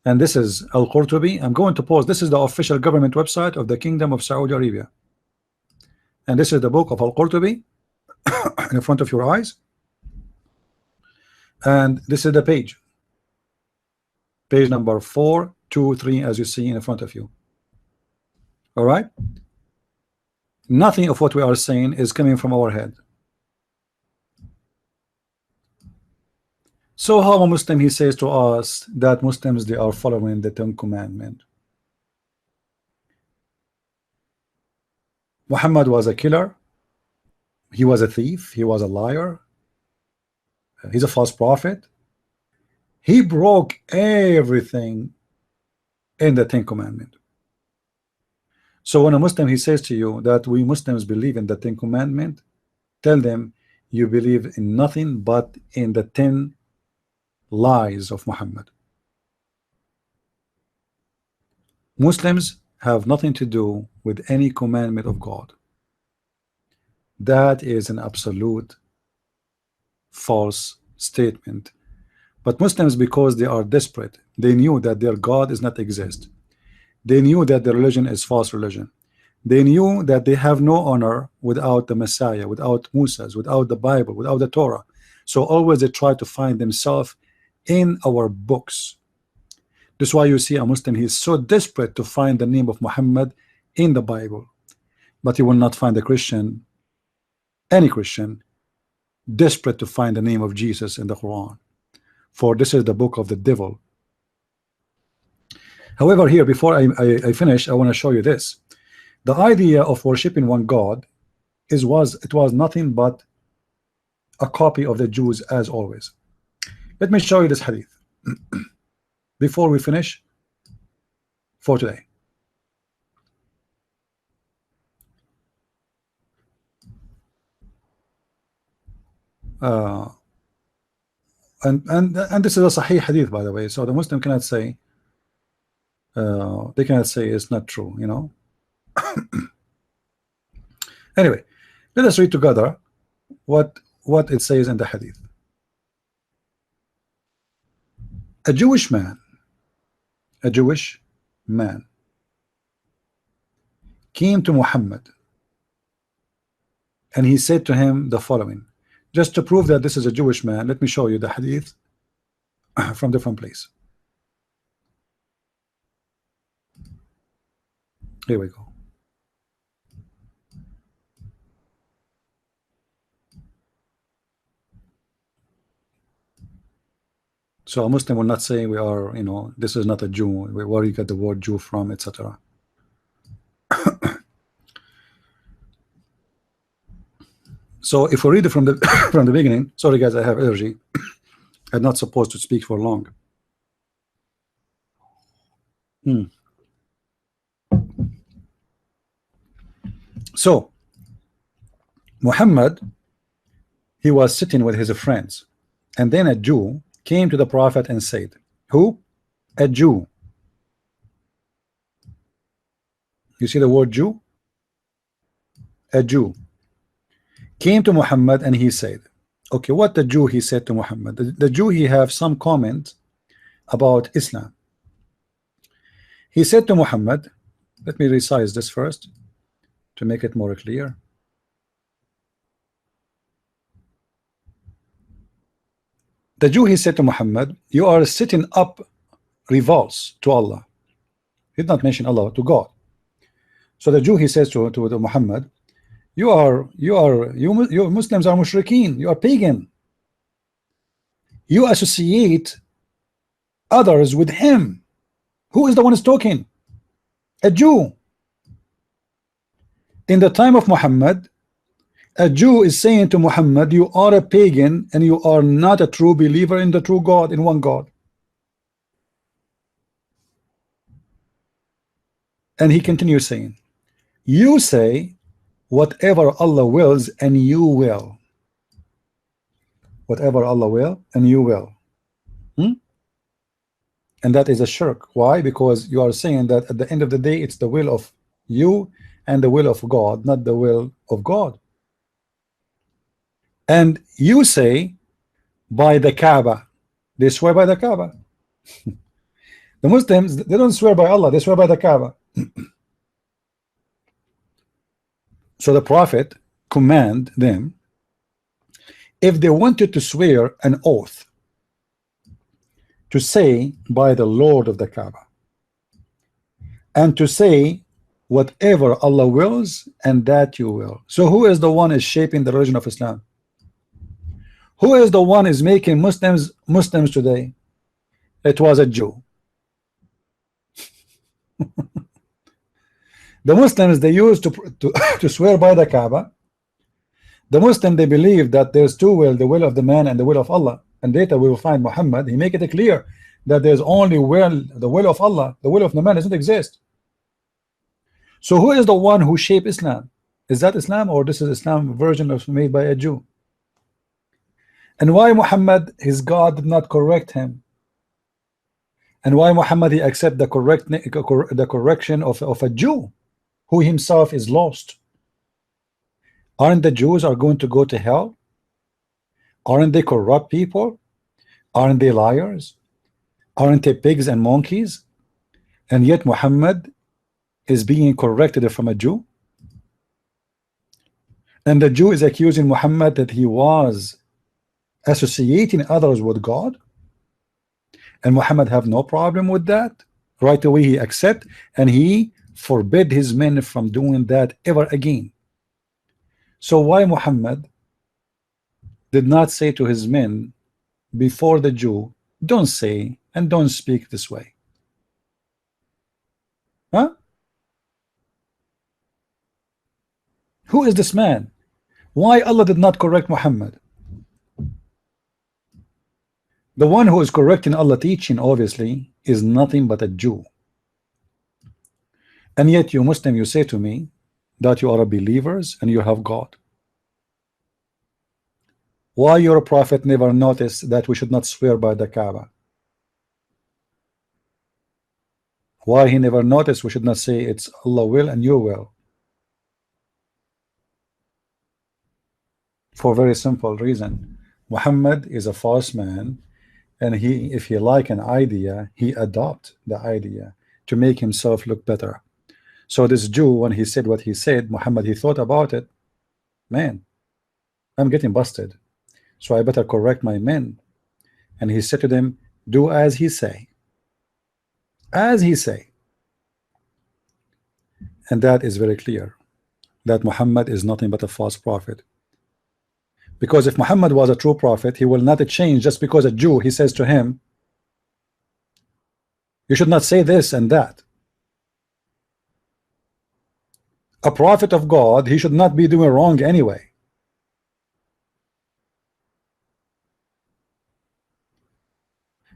And this is Al-Qurtubi. I'm going to pause. This is the official government website of the Kingdom of Saudi Arabia. And this is the book of Al-Qurtubi in front of your eyes. And this is the page. Page number 423, as you see in front of you. All right? Nothing of what we are saying is coming from our head. So how a Muslim, he says to us that Muslims, they are following the Ten Commandments. Muhammad was a killer. He was a thief. He was a liar. He's a false prophet. He broke everything in the Ten Commandments. So when a Muslim, he says to you that we Muslims believe in the Ten Commandments, tell them you believe in nothing but in the 10 lies of Muhammad. Muslims have nothing to do with any commandment of God. That is an absolute false statement. But Muslims, because they are desperate, they knew that their God does not exist. They knew that the religion is false religion. They knew that they have no honor without the Messiah, without Moses, without the Bible, without the Torah. So always they try to find themselves in our books. This is why you see a Muslim, he is so desperate to find the name of Muhammad in the Bible, but he will not find a Christian, any Christian, desperate to find the name of Jesus in the Quran, for this is the book of the devil. However, here, before I finish, I want to show you this. The idea of worshiping one God was nothing but a copy of the Jews, as always. Let me show you this hadith before we finish for today. And this is a Sahih hadith, by the way, so the Muslim cannot say they cannot say it's not true, you know. Anyway, let us read together what it says in the hadith. A Jewish man came to Muhammad and he said to him the following. Just to prove that this is a Jewish man, let me show you the hadith from different place. Here we go. So a Muslim will not say we are, you know, this is not a Jew, where you get the word Jew from, etc. So if we read it from the from the beginning, sorry guys, I have allergy. I'm not supposed to speak for long. So Muhammad, he was sitting with his friends, and then a Jew came to the Prophet and said, who? A Jew. You see the word Jew? A Jew came to Muhammad and he said, okay, what the Jew he said to Muhammad? The Jew, he have some comment about Islam. He said to Muhammad, let me resize this first to make it more clear. The Jew, he said to Muhammad, you are sitting up revolts to Allah. He did not mention Allah, to God. So the Jew, he says to Muhammad, you Muslims are mushrikeen, you are pagan. You associate others with him. Who is the one who's talking? A Jew. In the time of Muhammad, a Jew is saying to Muhammad, you are a pagan and you are not a true believer in the true God, in one God. And he continues saying, you say whatever Allah wills and you will. Whatever Allah will and you will. And that is a shirk. Why? Because you are saying that at the end of the day, it's the will of you and the will of God, not the will of God. And you say by the Kaaba, they swear by the Kaaba. The Muslims, they don't swear by Allah, they swear by the Kaaba. So the Prophet command them, if they wanted to swear an oath, to say by the Lord of the Kaaba, and to say whatever Allah wills and that you will. So who is the one is shaping the religion of Islam? Who is the one is making Muslims today? It was a Jew. The Muslims, they used to swear by the Kaaba. The Muslim, they believe that there's two will, the will of the man and the will of Allah. And later we will find Muhammad, he make it clear that there's only will, the will of Allah, the will of the man doesn't exist. So who is the one who shaped Islam? Is that Islam, or this is Islam version of made by a Jew? And why Muhammad, his God, did not correct him? And why Muhammad, he accept the correction of a Jew who himself is lost? Aren't the Jews are going to go to hell? Aren't they corrupt people? Aren't they liars? Aren't they pigs and monkeys? And yet Muhammad is being corrected from a Jew. And the Jew is accusing Muhammad that he was associating others with God. And Muhammad have no problem with that. Right away he accept, and he forbid his men from doing that ever again. So why Muhammad did not say to his men before the Jew, don't say and don't speak this way? Huh? Who is this man? Why Allah did not correct Muhammad? The one who is correcting Allah teaching obviously is nothing but a Jew. And yet you Muslim, you say to me that you are a believers and you have God. Why your prophet never noticed that we should not swear by the Kaaba? Why he never noticed we should not say it's Allah will and your will? For a very simple reason. Muhammad is a false man, and if he like an idea, he adopt the idea to make himself look better. So this Jew, when he said what he said, Muhammad, he thought about it. Man, I'm getting busted, so I better correct my men. And he said to them, do as he say. As he say. And that is very clear, that Muhammad is nothing but a false prophet. Because if Muhammad was a true prophet, he will not change just because a Jew, he says to him, you should not say this and that. A prophet of God, he should not be doing wrong anyway.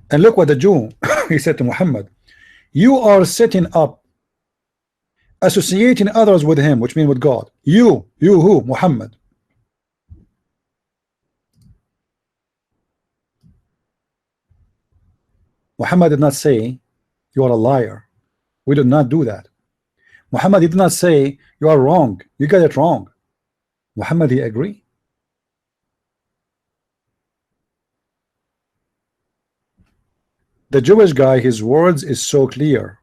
And look what the Jew he said to Muhammad, you are setting up, associating others with him, which means with God. You who? Muhammad. Muhammad did not say you are a liar. We did not do that. Muhammad did not say you are wrong, you got it wrong. Muhammad, he agree. The Jewish guy, his words is so clear.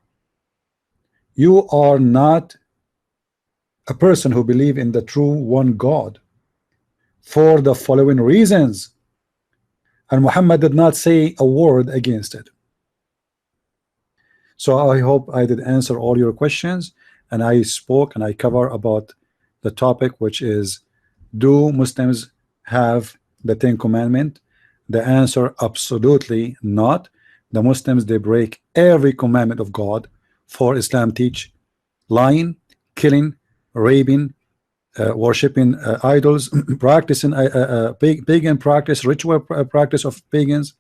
You are not a person who believe in the true one God for the following reasons. And Muhammad did not say a word against it. So I hope I did answer all your questions, and I spoke and I cover about the topic, which is, do Muslims have the 10 commandments? The answer, absolutely not. The Muslims, they break every commandment of God. For Islam teach lying, killing, raping, worshipping idols, practicing pagan practice, ritual practice of pagans,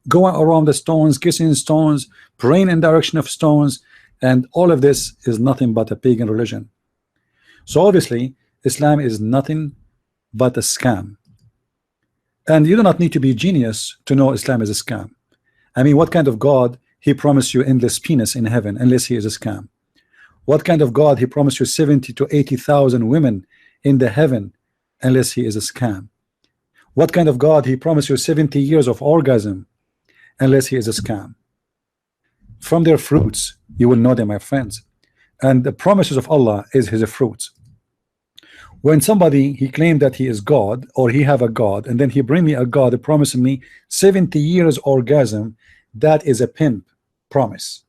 going around the stones, kissing stones, praying in direction of stones, and all of this is nothing but a pagan religion. So obviously Islam is nothing but a scam, and you do not need to be genius to know Islam is a scam. I mean, what kind of God he promised you endless penis in heaven unless he is a scam? What kind of God he promised you 70 to 80,000 women in the heaven unless he is a scam? What kind of God he promised you 70 years of orgasm unless he is a scam? From their fruits you will know them, my friends. And the promises of Allah is his fruits. When somebody he claimed that he is God, or he have a God, and then he bring me a God promising me 70 years orgasm, that is a pimp promise.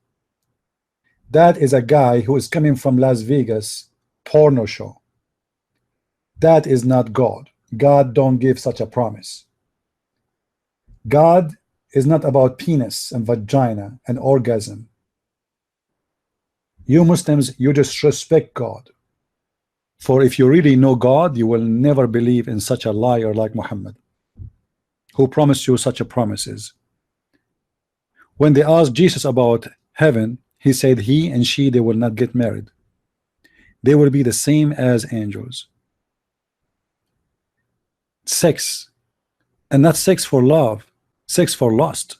That is a guy who is coming from Las Vegas porno show. That is not God. God don't give such a promise. God is not about penis and vagina and orgasm. You Muslims, you disrespect God. For if you really know God, you will never believe in such a liar like Muhammad, who promised you such a promises. When they asked Jesus about heaven, he said he and she, they will not get married. They will be the same as angels. Sex, and not sex for love, sex for lust.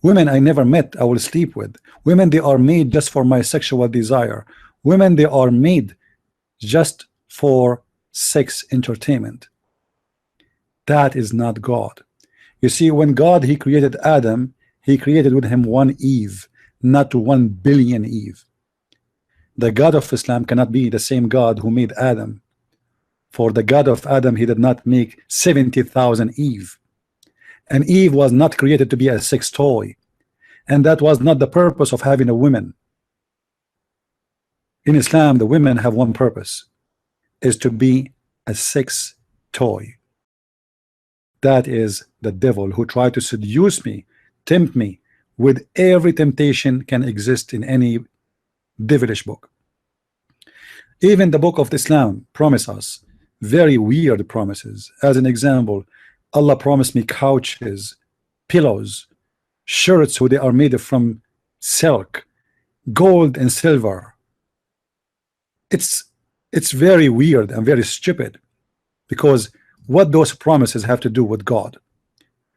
Women I never met, I will sleep with. Women, they are made just for my sexual desire. Women, they are made just for sex entertainment. That is not God. You see, when God he created Adam, he created with him one Eve, not 1 billion Eve. The God of Islam cannot be the same God who made Adam. For the God of Adam, he did not make 70,000 Eve. And Eve was not created to be a sex toy. And that was not the purpose of having a woman. In Islam, the women have one purpose, is to be a sex toy. That is the devil who tried to seduce me, tempt me with every temptation can exist in any devilish book. Even the book of Islam promise us very weird promises. As an example, Allah promised me couches, pillows, shirts who they are made from silk, gold and silver. It's very weird and very stupid, because what those promises have to do with God?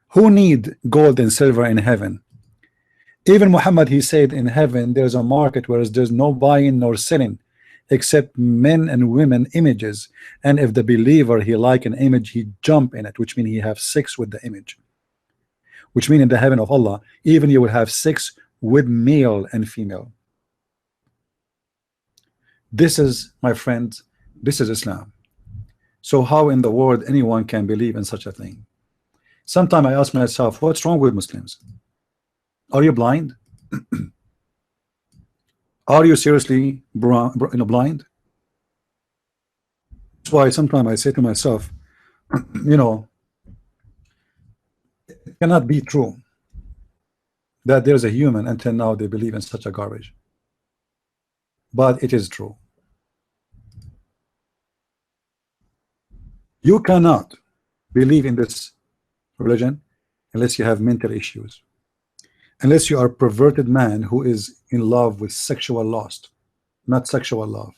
Who need gold and silver in heaven? Even Muhammad, he said in heaven there's a market where there's no buying nor selling except men and women images, and if the believer he like an image, he jump in it, which means he have sex with the image, which means in the heaven of Allah even you will have sex with male and female. This is, my friends, this is Islam. So how in the world anyone can believe in such a thing? Sometimes I ask myself, what's wrong with Muslims? Are you blind? Are you seriously blind? That's why sometimes I say to myself, you know, it cannot be true that there's a human until now they believe in such a garbage. But it is true. You cannot believe in this religion unless you have mental issues, unless you are a perverted man who is in love with sexual lust, not sexual love.